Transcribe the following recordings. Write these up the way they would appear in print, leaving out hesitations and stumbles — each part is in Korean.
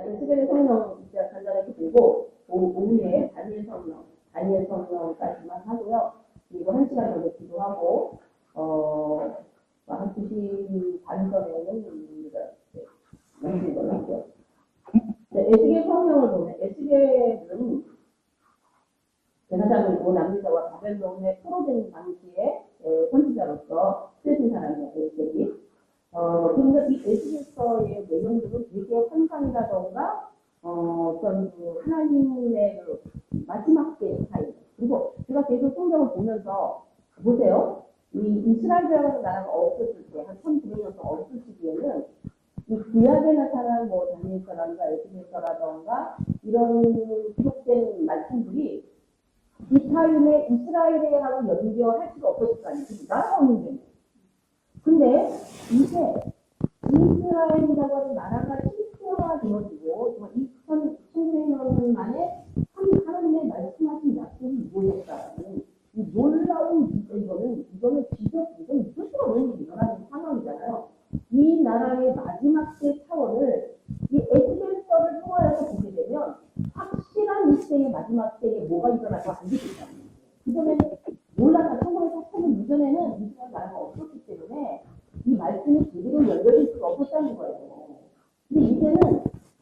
에스겔의 성령 진짜 간단하게 보고 오후에 다니엘 성령까지만 하고요. 그리고 1시간 정도 기도하고 한 2시 반 전에는 우리가 마치는 걸로 할게요. 에스겔 성령을 보면 에스겔은 제사장이고 남유다와 바벨론에 포로된 당시에 선지자로서 쓰여진 사람이에요. 에스겔이. 그런데 이 에스겔서의 내용들은 되게 환상이라던가 어떤 그 하나님의 그 마지막 때 사이. 그리고 제가 계속 성경을 보면서 보세요. 이 이스라엘이라는 나라가 없었을 때, 한 1900년 동안 없을 시기에는 이 구약에 나타난 뭐 다니엘서라든가 에스겔서라든가 이런 기록된 말씀들이 이 타임에 이스라엘하고 연결할 수가 없었을 거 아니에요. 나라가 없는데. 근데 이제 이스라엘이라고 하는 나라가 실제화 되어지고 2000년 만에 하나님의 말씀하신 약속이 이루어졌다는 이 놀라운 이거는 이거는 믿을 수가 없는 일이 일어나는 상황이잖아요. 이 나라의 마지막 때 차원을 이 에스겔서를 통하여서 보게 되면 확실한 이 시대의 마지막 때에 뭐가 일어날까 알게 된다. 그전에는 몰랐다. 1943년 이전에는 이스라엘 나라가 없었기 때문에 이 말씀이 제대로 열려질 수가 없었다는 거예요. 근데 이제는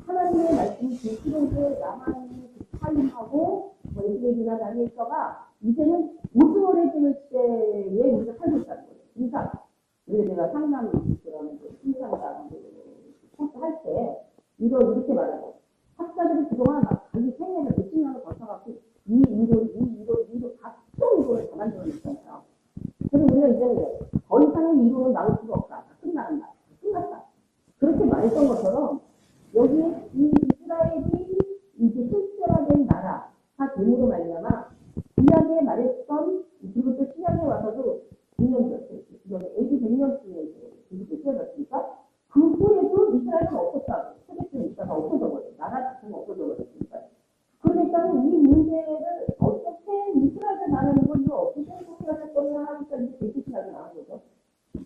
하나님의 말씀이 계시록에 남아있는 그 타임하고 에스겔이나 다니엘서가 이제는 오즈월해지는 시대에 우리가 살고 있다는 거예요. 그러니까 제가 상담 그런 신상담 코스 할 때 이렇게 말하고 학자들이 그동안 막 자기 생애를 몇십 년을 거쳐갖고 이 이론 각종 이론을 다 만들어냈잖아요. 그래서 우리가 이제는 더 이상의 이론은 나올 수가 없다. 다 끝났다. 그렇게 말했던 것처럼 여기에 이 이스라엘이 이제 실제화된 나라가 됨으로 말미암아 구약에 말했던 그리고 또 신약에 와서도 100년 AD 100년쯤에 이렇게 쓰여졌으니까 그 후에도 이스라엘은 없었다. 세계적인 있다가 없어져 버렸어요. 나라 자체가 없어져 버렸으니까. 그러니까 이 문제를 어떻게 이스라엘을 나누는 건 이거 어떻게 해석해야 될 거냐 하니까 이제 대시시하게 나온 거죠.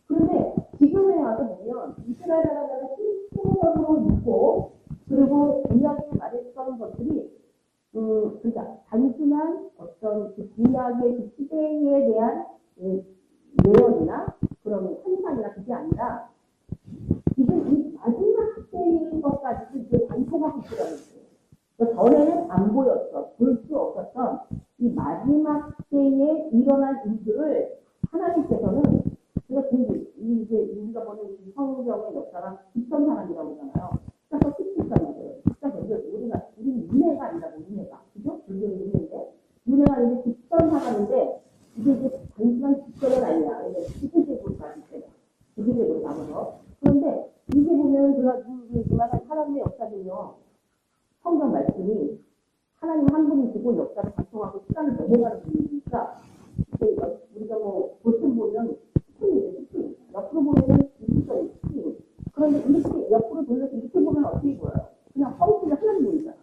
그런데 지금에 와서 보면 이스라엘 나라가 실질적으로 있고 그리고 구약에 말했던 것들이 그러니까 단순한 어떤 그 구약의 그 시대에 대한 예언이나 그런 환상이나 그게 아니라 지금 이 마지막 때인 것까지도 이제 관통하고 있더라는 거예요. 그러니까 전에는 안 보였어, 볼 수 없었던 이 마지막 때에 일어날 일들을 하나님께서는 제가 이제 우리가 보는 이 성경의 역사가 뒷선 사람이라고 하잖아요. 딱 뒷선이라고 해요. 딱 우리는 윤회가 아니라고 윤회가 그죠? 불교의 윤회인데 윤회가 아닌데 뒷선 사람인데 이게 단순한 뒷선은 아니야. 이게 기계적으로 가기 때문에 기계적으로 나눠서 그런데 이게 보면 그만한 하나님의 역사는요. 성경 말씀이 하나님 한 분이시고 역사를 관통하고 시간을 넘어가는 분이니까 우리가 뭐 보통 보면 스프링 옆으로 보면은 스프링 그런데 이렇게 옆으로 돌려서 이렇게 보면 어떻게 보여요? 그냥 허우지가 하나님 보이잖아.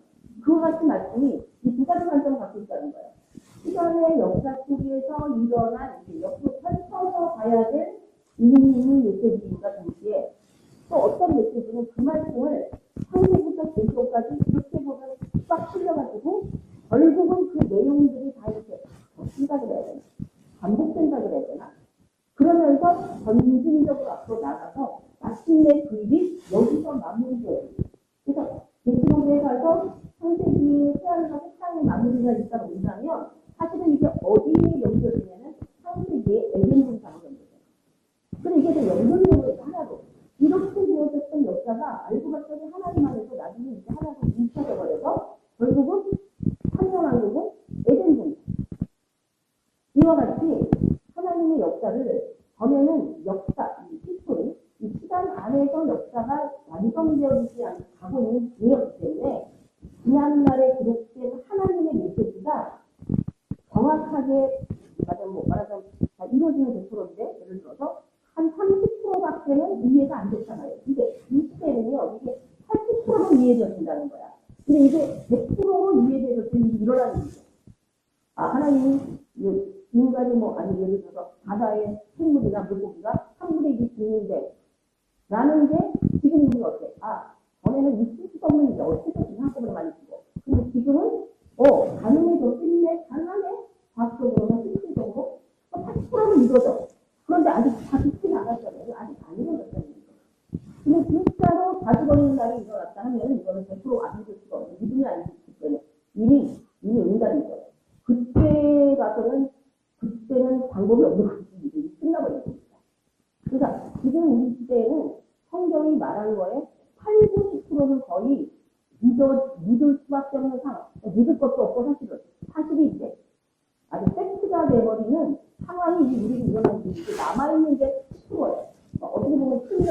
그와 같은 말씀이 이 두 가지 관점을 갖고 있다는 거예요. 시간의 역사 속에서 일어난 옆으로 펼쳐서 봐야 될 의미 메시지인가 동시에 또 어떤 메시지는 그 말씀을 창세부터 계시록까지 이렇게 보면 꽉 풀려가지고 결국은 그 내용들이 다 이렇게 생각을 해야 되나 반복된다고 해야 되나 그러면서 전진적으로 앞으로 나가서 마침내 그 일이 여기서 마무리돼요. 그래서 계시록에 가서 창세기의 태양과 세상의 마무리가 있다고 본다면 사실은 이게 어디에 연결되냐면 창세기의 에덴 동산으로 연결돼요. 근데 이게 좀 연결되는 거 하나도 이렇게 되어졌던 역사가 알고 봤더니 하나님 안에서 나중에 이제 하나로 뭉쳐져 버려서 결국은 한명왕국은 에덴 동산. 이와 같이 하나님의 역사를 전에는 역사, 히스토리, 이 시간 안에서 역사가 완성되어지지 않고 가고 있는 중이었기 때문에 지난날에 기록된 하나님의 메시지가 정확하게 말하자면 이루어지는 100%인데 예를 들어서 한 30%밖에는 이해가 안 됐잖아요. 이게 이 시대는요, 이게 80%는 이해되어진다는 거야. 근데 이게 100%로 이해되어서 일이 일어나는 거죠. 하나님이 인간이 예를 들어서 바다의 생물이나 물고기가 한 분의 일이 죽는데 라는 게 지금 우리가 어때? 전에는 있을 수 없는 어떻게 한꺼번에 많이 주고. 근데 지금은, 가능해도 끝내, 가능하네? 과학적으로나 실질적으로 80%는 이거죠. 그런데 아직 다 비치는 않았잖아요. 아직 안 이루어졌잖아요. 근데 진짜로 자주 걸리는 날이 일어났다 하면 이거는 100%안 믿을 수가 없어요. 믿음이 안 믿기 때문에. 이미 응답인 거예요. 그때 가서는, 그때는 방법이 없는 거지. 이제 끝나버린 겁니다. 그러니까 지금 우리 시대에는 성경이 말한 거에 8, 90%는 거의 믿을 수밖에 없는 상황. 믿을 것도 없고 사실이 이제 아주 팩트가 돼버리는 상황이 우리는 일어나고 있는데 남아있는 게 10%예요. 어떻게 보면 7년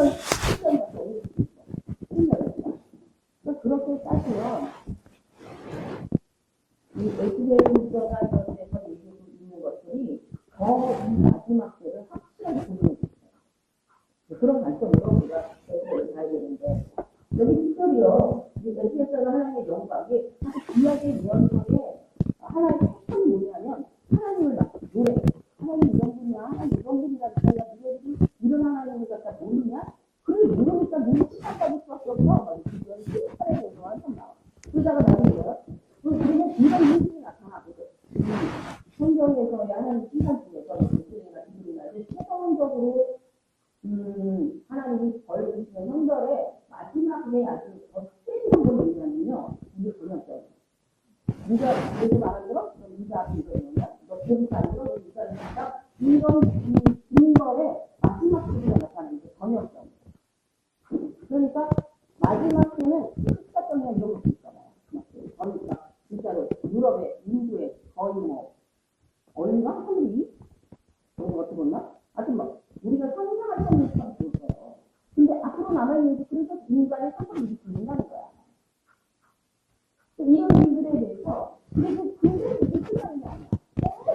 밖에 없는 수 있어요. 7년이니까. 그러니까 그렇게 따지면 이 SBS가 이런 데서 얘기하고 있는 것들이 더 이 마지막 때를 확실하게 보여주고 있어요. 그런 관점으로 우리가 SBS를 봐야 되는데 여기 특별히요. SBS가 하나님의 영광이 사실 이야기의 연속에 하나의 핵심이 뭐냐면 하나님을 막 노래. 하나님 이런 분이야. 하나님 이런 분이라니까 너희들이 이런 하나님을 갖다 모르냐? 그래 모르니까 눈이 시작까지 수밖에 없어. 막 이런 사례에 대해서 완전 나와. 그러다가 나중에 뭐야? 그러면 이런 현실이 나타나거든. 성경에서 하나님 시간 중에서 예수님이나 이들이나 최종적으로 하나님이 벌 주시는 형벌에 마지막에 아주 더 세는 걸 얘기하면요. 이게 뭐냐면 네가 내가 말한 대로 네가 앞에 있느냐 너 계속 아니고 너 네가 있다 이런 증거에 마지막 소리가 나타나는 게 전혀 없어요. 그러니까 마지막 때는 흑사병이나 이런 것도 있잖아요. 그러니까 진짜로 유럽의 인구의 거의 뭐 얼마? 3위? 그런 거 같은 건가? 하여튼 막 우리가 상상할 수 없는 수가 있어요. 근데 앞으로 남아있는 게 그래서 인간의 상상이 불린다는 거야. 이런 일들에 대해서 그래서 굉장히 이게 끝나는 게 아니야.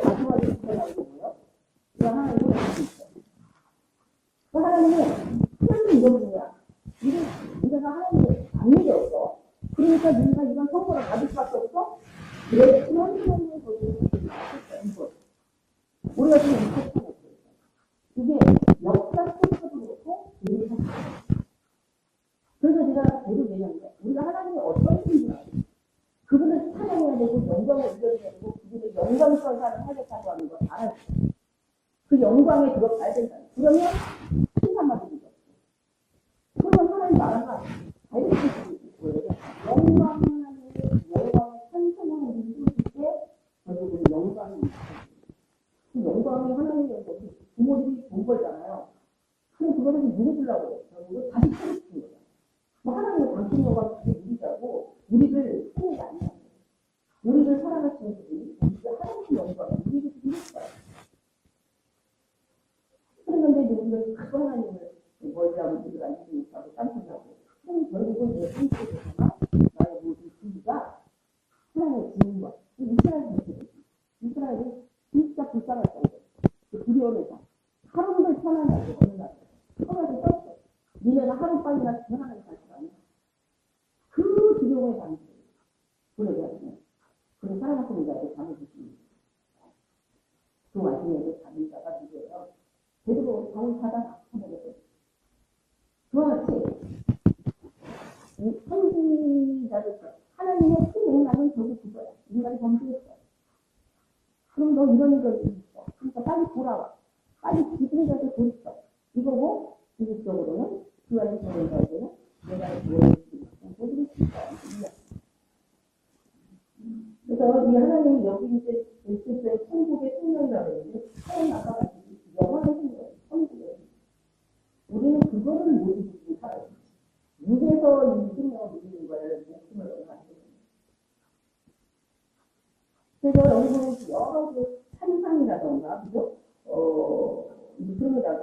마지막에 지켜나는 거고요. 그냥 하나님이 할수 있어. 그 하나님은 하나님이 이런 분이야. 네가 하나님을 안 믿었어. 그러니까 네가 이런 선거를 받을 수밖에 없어. 그래, 그런 하나님의 거기에 이거. 우리가 지금 이렇게 이게 역사 속에서도 그렇고 우리 사 그래서 제가 계속 얘기하는데 우리가 하나님이 어떤 분인지 알아요. 그분을 찬양해야 되고 영광을 올려줘야 되고 그분의 영광스러운 삶을 하겠다고 하는 걸 알아요. 그 영광에 들어가야 된다. 그러면 칭찬만 드리죠. 그러면 하나님 나라가 자유롭게 있고요. 영광 하나님의 영광을 찬송하는 일을 할 때 결국은 영광이 그 영광이 하나님의 부모들이 돈 벌잖아요. 그럼 그거를 누구 주려고 해요? 결국은 다시 찾으시는 거예요. 뭐 하나님의 당신 영광을 누리자고 우리를 하는 게 아니야. 우리를 사랑하시는 분이 우리가 하나님의 영광을 우리를 누릴 거예요. 그런데 우리가 그 하나님을 멀리하고 우리가 믿지 못하고 딴소리하고 그럼 결국은 내 성격에서나 나의 모든 주의가 하나님을 지는 것. 이스라엘이 진짜 불쌍할 정도. 그 두려움에서 하루를 편안하게 어느 날 편하게 떴어. 니네가 하루빨리나 편안하게 살 거 아니야. 그 두려움에 담기 보내줘야지. 그런 사랑하는 자에게 잠을 주십니다. 그 와중에도 잠은 자가 누구예요? 제대로 잠을 자다 하면서 그와 같이 이 선지자들 하나님의 큰 맥락은 결국 그거야. 인간이 범죄했어. 그럼 너 이런 일이 있어. 그러니까 빨리 돌아와. 빨리 지금 자세 돌이켜. 이거고 기술적으로는 그 안에 들어온 자에게는 내가 보여줄 수 있어. 보여줄 수 있어. 그래서 이 하나님이 여기 이제 예수의 천국의 생명이라고 했는데 처음 아까 말씀드린 영원한 생명, 천국에 우리는 그거를 못 이기고 살아요. 육에서 이 생명을 누리는 거를 목숨을 걸면 안 됩니다. 그래서 여기 보면 여러 그 산상이라던가, 그죠? 그런 거다가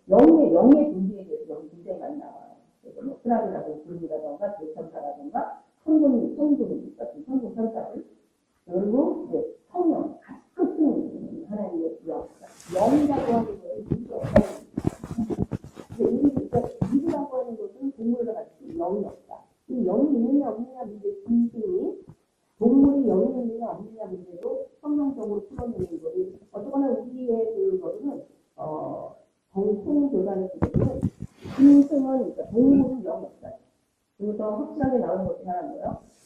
영의 존재에 대해서 여기 굉장히 많이 나와요. 그래서 뭐 스라비라든가 구름이라던가 대천사라던가 천군 같은 천군 천사들 그리고 이제 성령 같은 하나님의 영이라고 하는 거예요. 이라고 하는 것은 동물과 같이 영이 없다. 이 영이 있느냐 없느냐 문제 중심이 동물이 영이 있느냐 없느냐 문제도 성경적으로 풀어내는 거를 어쨌거나 우리의 그거는 정통 교단의 기준은 짐승은 그러니까 동물은 영이 없어요. 그래서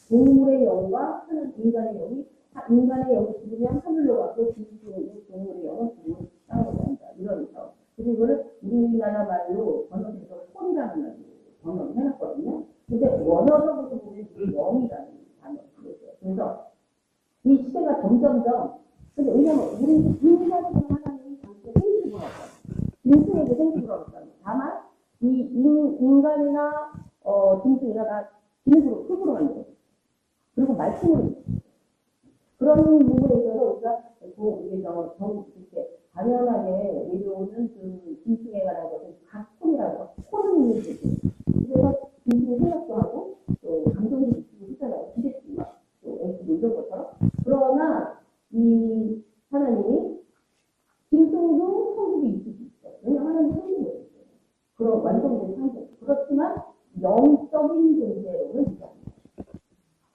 동물의 영과 인간의 영이 인간의 영이 죽으면 하늘로 가고 동물의 영은 죽으면 땅으로 간다. 이러면서 그래서 이거를 우리나라 말로 번역해서 폰이라는 말로 번역을 해놨거든요. 근데 원어적으로 보면 이게 영이라는 단어를 쓰였어요. 그래서 이 시대가 점점점 근데 왜냐면 우리 인간의 하나님이 당시에 생기를 불었어요. 짐승에게 생기를 불었어요. 다만 이 인간이나 짐승이나 다 기능으로 흙으로 만들어요. 그리고 말씀으로 만들어요. 그런 부분에 있어서 우리가 이렇게 당연하게 내려오는 그 짐승에 관한 것은 각본이라고 폰은 있는 거죠. 그래서 짐승의 생각도 하고 또 감정도 느끼고 하잖아요. 기대치나 또 애기도 이런 것처럼. 그러나 이 하나님이 짐승도 성국이 있을 수 있어요. 왜냐하면 하나님이 성국이 있어요. 그런 완성된 상태. 그렇지만 영적인 존재로는 있지 않아요.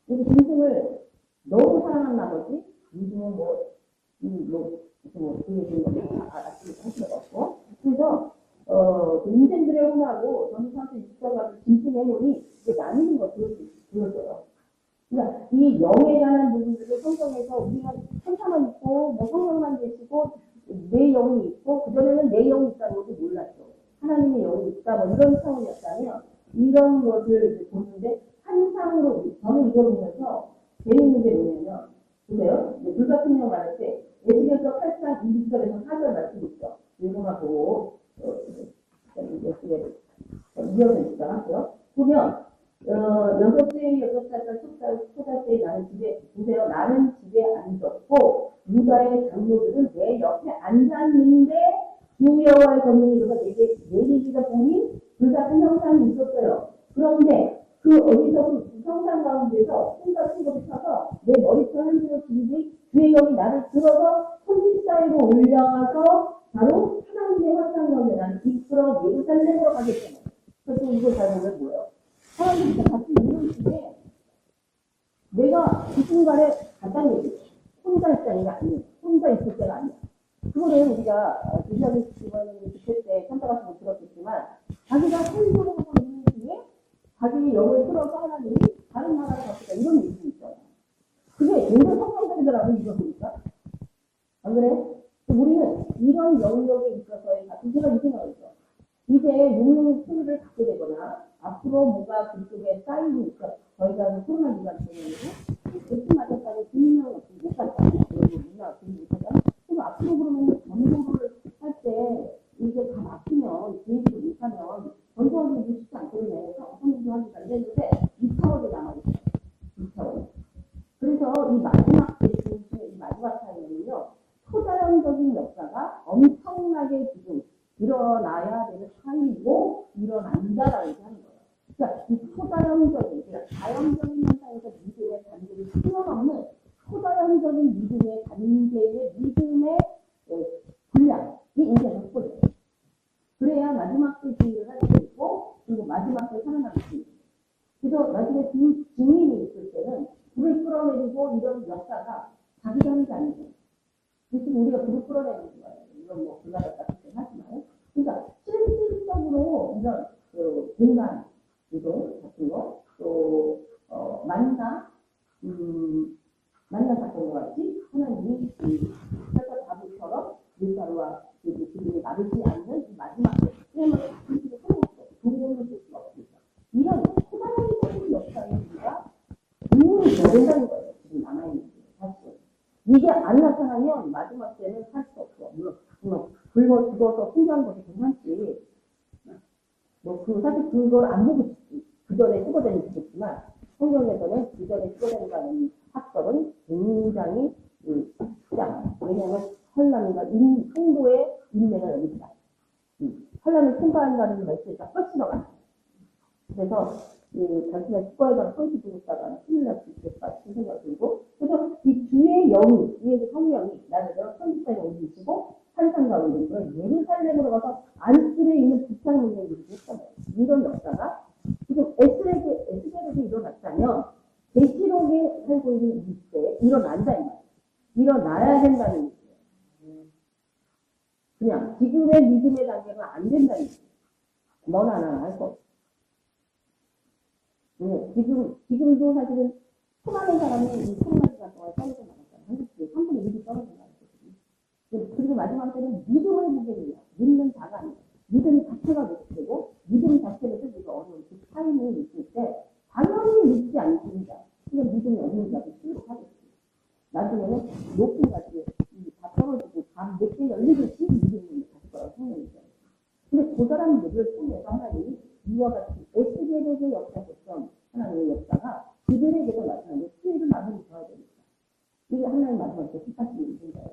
그래서 짐승을 너무 사랑한 나머지 요즘은 그 얘기는 할 수가 없고 그래서 인생들의 혼하고 전사한테 육성하는 짐승의 혼이 나뉘는 거 보여줘요. 그러니까 이 영에 관한 부분들을 성경에서 우리가 천사만 있고 뭐 성령만 계시고 내 영이 있고 그전에는 내 영이 있다는 것도 몰랐죠. 하나님의 영이 있다 뭐 이런 차원이었다면 이런 것을 보는데 환상으로 저는 이걸 보면서 재미있는 게 뭐냐면 보세요. 불같은 영 말할 때 에스겔서 8장 20절에서 4절 말씀이 있죠. 이거만 보고 에스겔을 이어서 읽다가요. 보면 여섯 살, 초달때 나는 집에 보세요. 나는 집에 앉았고 유다의 장로들은 내 옆에 앉았는데 주 여호와의 권능이 들어가 내게 내리기가 보니 불같은 형상이 있었어요. 그런데 그 어디서 그 형상 가운데서 손과 손톱이 쳐서 내 머리털 한 줄을 지르지 주의 영이 나를 들어서 손짓 사이로 올려서 바로 하나님의 환상 가운데 나는 이끌어 예루살렘으로 가겠잖아요. 그래서 이걸 잘 보면 뭐예요? 하나님과 같이 있는 중에 내가 그 순간에 갔다는 얘기죠. 혼자 있다는 게 아니에요. 혼자 있을 때가 아니야. 그거는 우리가 기자들 집회 때 참사 같은 거 들었겠지만 자기가 살려고 하고 있는 중에 자기 영을 끌어서 하나님이 다른 나라로 갔다 이런 얘기도 있어요. 그게 굉장히 성경적이더라고요. 이거 보니까. 안 그래? 우리는 이런 영역에 있어서의 제가 이 생각을 했죠. 이제 육류 수를 갖게 되거나 앞으로 뭐가 그쪽에 쌓이니까 저희가 코로나 기간 때문에 백신 맞았다고 증명을 못 갔잖아요. 그리고 우리가 증명 못 하잖아요. 그럼 앞으로 그러면 전도를 할 때 이게 다 막히면 계획을 못하면 전도하기 쉽지 않거든요. 성공도 하기가 안 되는데 2차원이 남아있어요. 2차원. 그래서 이 마지막 이 마지막 타임은요. 초자연적인 역사가 엄청나게 지금 일어나야 되는 타임이고 일어난다라고 하는 거예요. 그러니까 이 초자연적인, 그러니까 자연적인 현상에서 믿음의 단계를 뛰어넘는 초자연적인 믿음의 단계의 믿음의 분량이 이제 확보돼요. 그래야 마지막 때 주의를 할 수 있고 그리고 마지막 때 살아남을 수 있고 그래서 나중에 증인이 있을 때는 불을 끌어내리고 이런 역사가 자기가 하는 게 아니죠. 지금 우리가 불을 끌어내는 거예요. 이건 뭐 불가졌다 그렇게 하지만 그러니까 실질적으로 이런 공간 이동 같은 거 또 만나 사건과 같이 하나님이 살짝 바보처럼 밀가루와 기름이 마르지 않는 이 마지막에 그러면 그렇게 성공했어요. 동공을 쓸 수가 없으니까 이런 초단적인 역사에 우리가 분명히 넣어야 된다는 거예요. 지금 남아있는 게 사실 이게 안 나타나면 마지막 때는 살 수 없어. 물론 굶어 죽어서 풍부한 것이 괜찮지. 사실 그걸 안 보고 그 전에 수거되는 죽겠지만 성경에서는 그 전에 수거된다는 학설은 굉장히 크잖아요. 왜냐하면 환란과 성도의 인내가 여기 있다. 환란을 통과한다는 메시지가 훨씬 더 많아요. 그래서 단순한 축구에다가 선수 주겠다가 큰일 날 수 있겠다 싶은 생각이 들고 그래서 이 주의 영이 이 성령이 나를 선지자에 옮기시고 환상 가운데 그런 예루살렘으로 가서 안뜰에 있는 부창문을 일으켰잖아요. 이런 역사가 지금 에스겔에서 일어났다면 계시록에 살고 있는 이 시대에 일어난다 이 말이에요. 일어나야 된다는 얘기예요. 그냥 지금의 믿음의 단계가 안 된다는 얘기예요. 너나 나나 할 거 없어. 지금도 사실은 수많은 사람이 이 코로나 기간 동안 떨어져 나갔잖아요. 한국도 3분의 1이 떨어져 나갔거든요. 그리고 마지막 때는 믿음을 무게냐, 믿는 자가 아니라 믿음 자체가 되고 믿음 자체를 쓰기가 어려운 그 타이밍이 있을 때 당연히 믿지 않습니다. 그냥 믿음이 없는 자도 수록하겠습니다. 나중에는 높은 가지에 다 떨어지고 밤 늦게 열리듯이 믿음이 다시 거라고 생각합니다. 근데 그 사람들을 통해서 하나님이 이와 같이 에스겔에게 역사했던 하나님의 역사가 그들에게도 나타나는 피해를 나누고 줘야 됩니다. 이게 하나님 마지막에 뜻하시는 일인가요?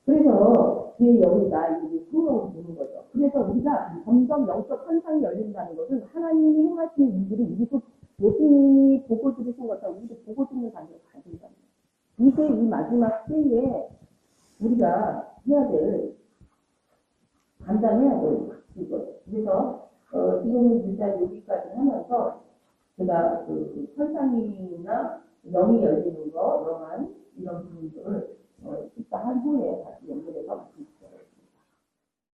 그래서 뒤에 여기다 이 성경을 보는 거죠. 그래서 우리가 점점 영적 환상이 열린다는 것은 하나님이 행하시는 일들이 우리도 예수님이 보고 들으신 것처럼 우리도 보고 듣는 단계로 가야 된다는 거예요. 이게 이 마지막 때에 우리가 해야 될 감당해야 될 이거예요. 그래서 지금은 일단 여기까지 하면서 제가 그 환상이나 영이 열리는 거, 이러한 이런 부분들을 식사 한 후에 다시 연결해서 말씀드립니다.